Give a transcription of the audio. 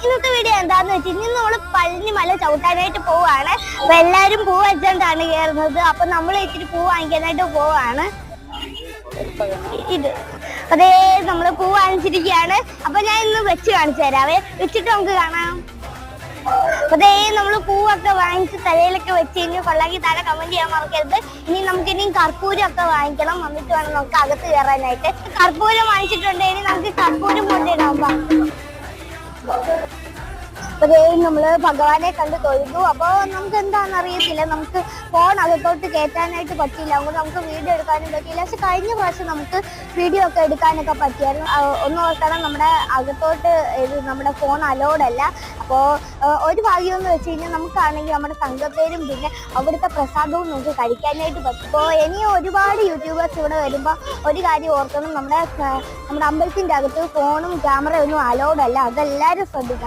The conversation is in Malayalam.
ഇന്നത്തെ വീഡിയോ എന്താന്ന് വെച്ചാൽ ഇന്ന് നമ്മള് പഴനി മല ചവിട്ടാനായിട്ട് പോവാണ്. അപ്പൊ എല്ലാരും പൂ വെച്ചോണ്ടാണ് കയറുന്നത്. അപ്പൊ നമ്മൾ ഇച്ചിരി പൂ വാങ്ങിക്കാനായിട്ട് പോവാണ്. ഇത് അതേ നമ്മള് പൂ വാങ്ങിച്ചിരിക്കുകയാണ്. അപ്പൊ ഞാൻ ഇന്ന് വെച്ച് കാണിച്ചു തരാവേ, വെച്ചിട്ട് നമുക്ക് കാണാം. അതേ നമ്മള് പൂവൊക്കെ വാങ്ങിച്ച് തലയിലൊക്കെ വെച്ച് കഴിഞ്ഞ് കൊള്ളാക്കി താഴെ കമന്റ് ചെയ്യാൻ മറക്കരുത്. ഇനി കർപ്പൂരം ഒക്കെ വാങ്ങിക്കണം, വന്നിട്ട് വേണം നമുക്ക് അകത്ത് കയറാനായിട്ട്. കർപ്പൂരം വാങ്ങിച്ചിട്ടുണ്ടെങ്കിൽ നമുക്ക് കർപ്പൂരം കൊണ്ടിടാം. അപ്പൊ നമ്മള് ഭഗവാനെ കണ്ട് തൊഴുതു. അപ്പൊ നമുക്ക് എന്താണെന്ന് അറിയത്തില്ല, നമുക്ക് ഫോൺ അകത്തോട്ട് കയറ്റാനായിട്ട് പറ്റിയില്ല, അതുകൊണ്ട് നമുക്ക് വീഡിയോ എടുക്കാനും പറ്റിയില്ല. പക്ഷെ കഴിഞ്ഞ പ്രാവശ്യം നമുക്ക് വീഡിയോ ഒക്കെ എടുക്കാനൊക്കെ പറ്റിയായിരുന്നു. ഒന്ന് ഓർക്കണം, നമ്മുടെ അകത്തോട്ട് നമ്മുടെ ഫോൺ അലൗഡ് അല്ല. അപ്പോൾ ഒരു ഭാഗ്യം എന്ന് വെച്ച് കഴിഞ്ഞാൽ നമുക്കാണെങ്കിൽ നമ്മുടെ സംഘത്തേരും പിന്നെ അവിടുത്തെ പ്രസാദവും നമുക്ക് കഴിക്കാനായിട്ട് പറ്റും. അപ്പോൾ ഇനിയും ഒരുപാട് യൂട്യൂബേഴ്സ് ഇവിടെ വരുമ്പോൾ ഒരു കാര്യം ഓർക്കണം, നമ്മുടെ അമ്പലത്തിൻ്റെ അകത്ത് ഫോണും ക്യാമറയും ഒന്നും അലൗഡ് അല്ല. അതെല്ലാവരും ശ്രദ്ധിക്കണം.